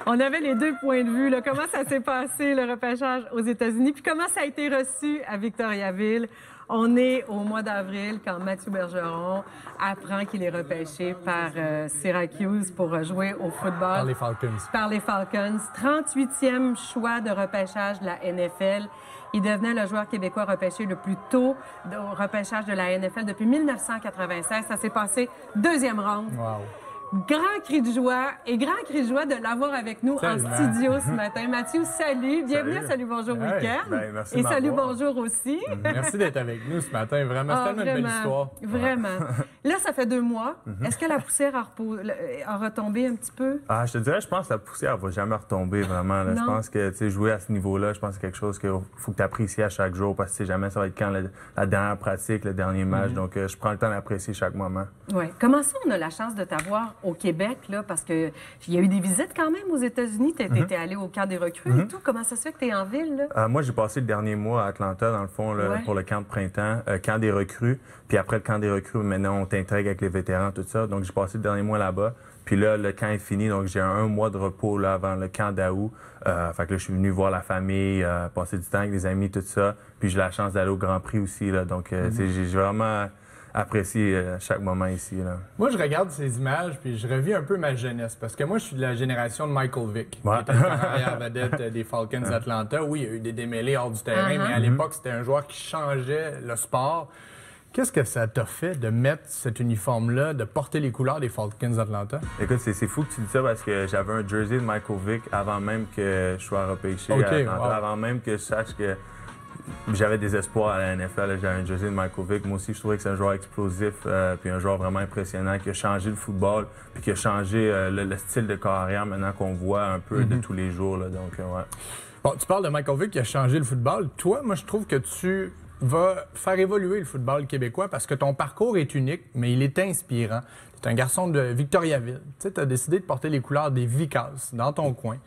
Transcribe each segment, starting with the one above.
On avait les deux points de vue. Là. Comment ça s'est passé, le repêchage aux États-Unis? Puis comment ça a été reçu à Victoriaville? On est au mois d'avril quand Mathieu Bergeron apprend qu'il est repêché par Syracuse pour jouer au football. Par les Falcons. Par les Falcons. 38e choix de repêchage de la NFL. Il devenait le joueur québécois repêché le plus tôt au repêchage de la NFL depuis 1996. Ça s'est passé deuxième ronde. Wow. Grand cri de joie et grand cri de joie de l'avoir avec nous Tellement. en studio ce matin. Mathieu, salut. Bienvenue à Salut Bonjour Week-end. Ben, merci et de salut m'avoir. Bonjour aussi. Merci d'être avec nous ce matin. Vraiment, c'est tellement une belle histoire. Vraiment. Là, ça fait 2 mois. Est-ce que la poussière a retombé un petit peu? Ah, je te dirais, je pense que la poussière va jamais retomber vraiment. Là. Je pense que jouer à ce niveau-là, je pense que c'est quelque chose qu'il faut que tu apprécies à chaque jour parce que tu sais jamais ça va être quand la dernière pratique, le dernier match. Donc, je prends le temps d'apprécier chaque moment. Oui. Comment ça, on a la chance de t'avoir au Québec, là? Parce qu'il y a eu des visites quand même aux États-Unis. Tu étais allé au camp des recrues et tout. Comment ça se fait que tu es en ville, là? Moi, j'ai passé le dernier mois à Atlanta, dans le fond, là, pour le camp de printemps, camp des recrues. Puis après le camp des recrues, maintenant, on t'intègre avec les vétérans, tout ça. Donc, j'ai passé le dernier mois là-bas. Puis là, le camp est fini, donc j'ai un mois de repos là, avant le camp d'août. Fait que là, je suis venu voir la famille, passer du temps avec les amis, tout ça. Puis j'ai la chance d'aller au Grand Prix aussi, là. Donc, j'ai vraiment apprécié chaque moment ici, là. Moi, je regarde ces images puis je revis un peu ma jeunesse. Parce que moi, je suis de la génération de Michael Vick, Ouais. qui était le arrière vedette des Falcons d'Atlanta. Oui, il y a eu des démêlés hors du terrain, mais à l'époque, c'était un joueur qui changeait le sport. Qu'est-ce que ça t'a fait de mettre cet uniforme-là, de porter les couleurs des Falcons d'Atlanta? Écoute, c'est fou que tu dis ça parce que j'avais un jersey de Michael Vick avant même que je sois repêché OK, à Atlanta, wow. avant même que je sache que j'avais des espoirs à la NFL. J'avais un jersey de Michael Vick. Moi aussi, je trouvais que c'est un joueur explosif puis un joueur vraiment impressionnant qui a changé le football puis qui a changé le style de carrière maintenant qu'on voit un peu de tous les jours. Là. Donc, ouais. Bon, tu parles de Michael Vick qui a changé le football. Toi, moi, je trouve que tu vas faire évoluer le football québécois parce que ton parcours est unique, mais il est inspirant. Tu es un garçon de Victoriaville. Tu as décidé de porter les couleurs des Vicas dans ton coin.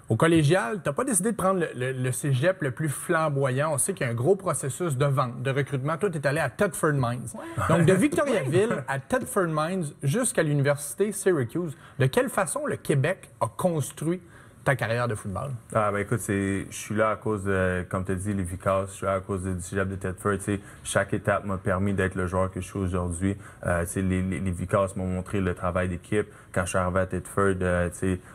Au collégial, tu n'as pas décidé de prendre le cégep le plus flamboyant. On sait qu'il y a un gros processus de vente, de recrutement. Toi, tu es allé à Thetford Mines. Donc, de Victoriaville à Thetford Mines jusqu'à l'université Syracuse, de quelle façon le Québec a construit ta carrière de football? Ah, ben écoute, je suis là à cause de, comme tu as dit, les Vicas. Je suis là à cause du cégep de Thetford. Chaque étape m'a permis d'être le joueur que je suis aujourd'hui. Les Vicas m'ont montré le travail d'équipe. Quand je suis arrivé à Thetford,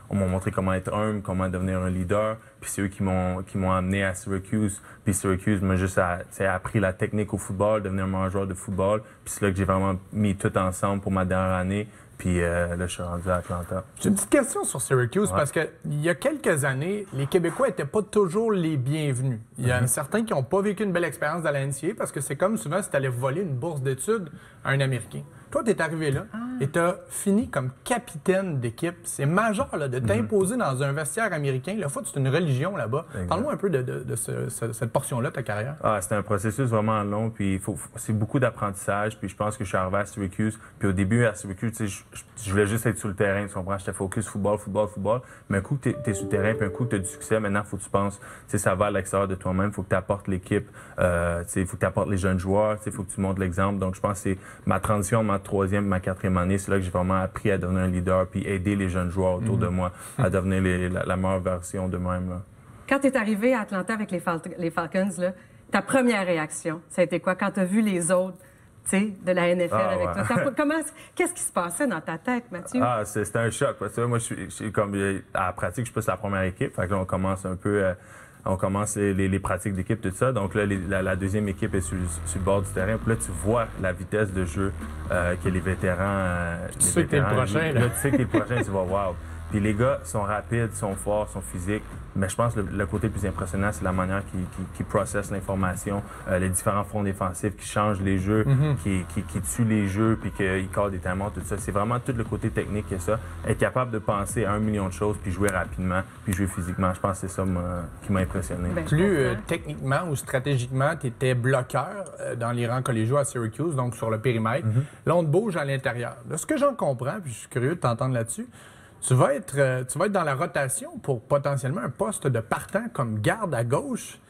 on m'a montré comment être humble, comment devenir un leader. Puis c'est eux qui m'ont amené à Syracuse. Puis Syracuse m'a juste appris la technique au football, devenir un meilleur joueur de football. Puis c'est là que j'ai vraiment mis tout ensemble pour ma dernière année. Puis là, je suis rendu à Atlanta. J'ai une petite question sur Syracuse parce qu'il y a quelques années, les Québécois n'étaient pas toujours les bienvenus. Il y en a certains qui n'ont pas vécu une belle expérience dans la NCAA parce que c'est comme souvent si tu allais voler une bourse d'études à un Américain. Toi, tu es arrivé là et tu as fini comme capitaine d'équipe. C'est majeur là, de t'imposer dans un vestiaire américain. Le foot, c'est une religion là-bas. Parle-moi un peu de cette portion-là de ta carrière. Ah, c'était un processus vraiment long, puis c'est beaucoup d'apprentissage. Puis je pense que je suis arrivé à Syracuse. Puis au début, à Syracuse, je voulais juste être sur le terrain, tu comprends? J'étais focus football. Mais un coup que t'es sur le terrain, puis un coup que t'as du succès, maintenant, il faut que tu penses, ça va à l'extérieur de toi-même. Il faut que tu apportes l'équipe, il faut que tu apportes les jeunes joueurs, il faut que tu montres l'exemple. Donc, je pense que c'est ma transition, ma 3e, ma 4e année, c'est là que j'ai vraiment appris à devenir un leader, puis aider les jeunes joueurs autour de moi à devenir la meilleure version d'eux-mêmes. Là. Quand tu es arrivé à Atlanta avec les Falcons, là, ta première réaction, ça a été quoi? Quand tu as vu les autres de la NFL avec toi, qu'est-ce qui se passait dans ta tête, Mathieu? Ah, c'était un choc. Parce que moi, je suis comme à la pratique, je suis plus la première équipe. Fait que là, on commence un peu... on commence les pratiques d'équipe, tout ça. Donc là, la deuxième équipe est sur le bord du terrain. Puis là, tu vois la vitesse de jeu que les vétérans... Tu sais que t'es le prochain. Là, tu sais que t'es le prochain, tu vas wow. Puis les gars sont rapides, sont forts, sont physiques. Mais je pense que le côté le plus impressionnant, c'est la manière qu'ils processent l'information, les différents fronts défensifs qui changent les jeux, qui tuent les jeux, puis qu'ils cadrent des timeouts, tout ça. C'est vraiment tout le côté technique que ça. Être capable de penser à 1 million de choses, puis jouer rapidement, puis jouer physiquement. Je pense que c'est ça qui m'a impressionné. Plus techniquement ou stratégiquement, tu étais bloqueur dans les rangs collégiaux à Syracuse, donc sur le périmètre. Là, on te bouge à l'intérieur. De ce que j'en comprends, puis je suis curieux de t'entendre là-dessus, tu vas être dans la rotation pour potentiellement un poste de partant comme garde à gauche.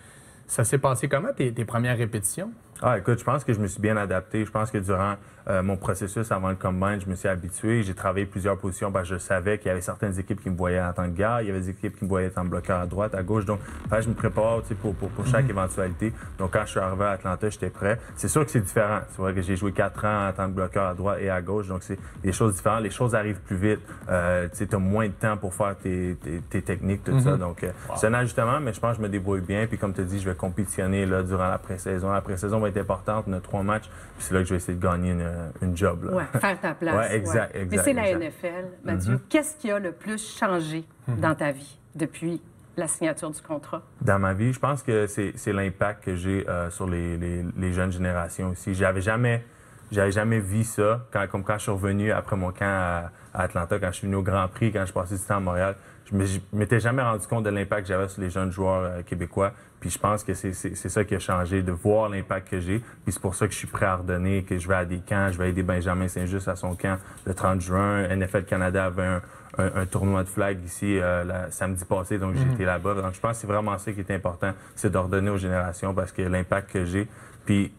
Ça s'est passé comment, tes premières répétitions? Ah, écoute, je pense que je me suis bien adapté. Je pense que durant mon processus avant le combine, je me suis habitué. J'ai travaillé plusieurs positions parce que je savais qu'il y avait certaines équipes qui me voyaient en tant que gars, il y avait des équipes qui me voyaient en bloqueur à droite, à gauche. Donc, je me prépare pour chaque éventualité. Donc, quand je suis arrivé à Atlanta, j'étais prêt. C'est sûr que c'est différent. C'est vrai que j'ai joué 4 ans en tant que bloqueur à droite et à gauche. Donc, c'est des choses différentes. Les choses arrivent plus vite. Tu as moins de temps pour faire tes techniques, tout ça. Donc, c'est un ajustement, mais je pense que je me débrouille bien. Puis, comme tu as dit, je vais compétitionner là, durant la pré-saison. La pré-saison va être importante. On a 3 matchs. Puis, c'est là que je vais essayer de gagner une job. Oui, faire ta place. Ouais, exact. Mais c'est la NFL, Mathieu. Qu'est-ce qui a le plus changé dans ta vie depuis la signature du contrat? Dans ma vie, je pense que c'est l'impact que j'ai sur les jeunes générations aussi. J'avais jamais vu ça comme quand je suis revenu après mon camp à Atlanta, quand je suis venu au Grand Prix, quand je passais du temps à Montréal. Je m'étais jamais rendu compte de l'impact que j'avais sur les jeunes joueurs québécois. Puis je pense que c'est ça qui a changé, de voir l'impact que j'ai. Puis c'est pour ça que je suis prêt à redonner, que je vais à des camps. Je vais aider Benjamin Saint-Just à son camp le 30 juin. NFL Canada avait un tournoi de flag ici samedi passé, donc j'ai été là-bas. Donc je pense que c'est vraiment ça qui est important, c'est de redonner aux générations parce que l'impact que j'ai. Puis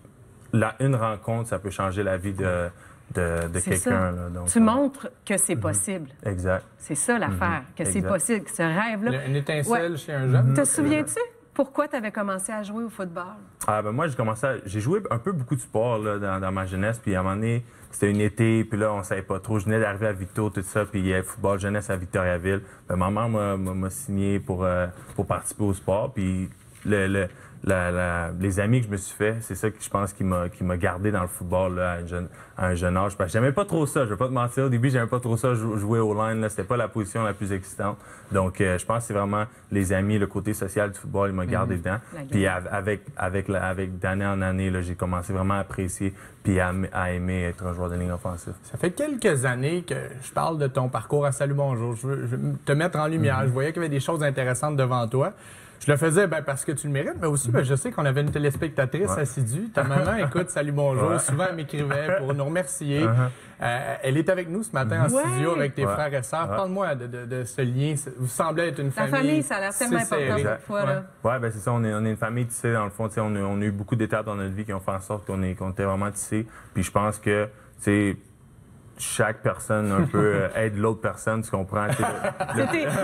une rencontre, ça peut changer la vie de quelqu'un. Tu montres que c'est possible. Exact. C'est ça l'affaire, que c'est possible, que ce rêve-là. Une étincelle chez un jeune. Te souviens-tu pourquoi tu avais commencé à jouer au football? Moi, j'ai joué un peu beaucoup de sport là, dans ma jeunesse, puis à un moment donné, c'était une été, puis là, on savait pas trop. Je venais d'arriver à Victo, tout ça, puis il y avait football jeunesse à Victoriaville. Puis, ma mère m'a signé pour participer au sport, puis les amis que je me suis fait, c'est ça que je pense qui m'a gardé dans le football là, à un jeune âge. Parce que j'aimais pas trop ça, je vais pas te mentir. Au début, j'aimais pas trop ça, jouer au line. Là, c'était pas la position la plus excitante. Donc, je pense que c'est vraiment les amis, le côté social du football, il m'a gardé dedans. Puis avec d'année en année, là, j'ai commencé vraiment à apprécier puis à aimer être un joueur de ligne offensive. Ça fait quelques années que je parle de ton parcours à Salut Bonjour. Je veux te mettre en lumière. Je voyais qu'il y avait des choses intéressantes devant toi. Je le faisais parce que tu le mérites, mais aussi je sais qu'on avait une téléspectatrice assidue. Ta maman écoute Salut Bonjour. Souvent, elle m'écrivait pour nous remercier. Elle est avec nous ce matin en studio avec tes frères et sœurs. Parle-moi de ce lien. Vous semblez être une famille. La famille, ça a l'air tellement important cette fois. Oui, c'est ça. On est une famille tissée, dans le fond. On a eu beaucoup d'étapes dans notre vie qui ont fait en sorte qu'on était vraiment tissés. Puis je pense que, chaque personne un peu aide l'autre personne, tu comprends? C'est tes fans!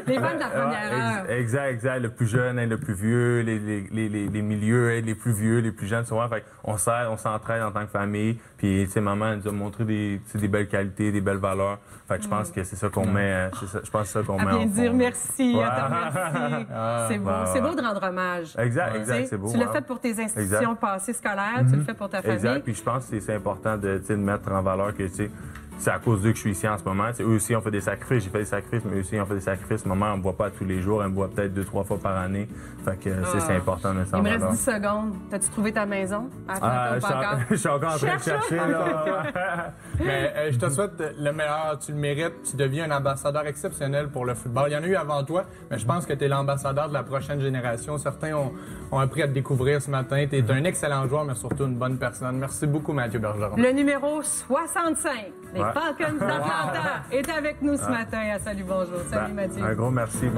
Les fans de la première heure. Exact. Le plus jeune aide le plus vieux, les milieux aident les plus vieux, les plus jeunes, souvent. Fait on s'entraide en tant que famille. Puis, maman, elle nous a montré des belles qualités, des belles valeurs. Fait que je pense que c'est ça qu'on met. Je pense que c'est ça qu'on met en fond. Dire merci, à te remercier. C'est beau. C'est beau de rendre hommage. Exact, c'est beau. Tu l'as fait pour tes institutions passées scolaires, tu le fais pour ta famille. Exact. Puis je pense que c'est important de mettre en valeur que, c'est à cause d'eux que je suis ici en ce moment. Eux aussi ont fait des sacrifices, j'ai fait des sacrifices, mais eux aussi ont fait des sacrifices. Maman, on ne me voit pas tous les jours, elle me voit peut-être 2-3 fois par année. Fait que c'est important de mettre en valeur. Il me reste 10 secondes. T'as-tu trouvé ta maison? Je suis encore en train de chercher. Mais je te souhaite le meilleur, tu le mérites. Tu deviens un ambassadeur exceptionnel pour le football. Il y en a eu avant toi, mais je pense que tu es l'ambassadeur de la prochaine génération. Certains ont appris à te découvrir ce matin. Tu es un excellent joueur, mais surtout une bonne personne. Merci beaucoup, Mathieu Bergeron. Le numéro 65. Les Falcons d'Atlanta est avec nous ce matin à Salut Bonjour. Salut Mathieu. Un gros merci.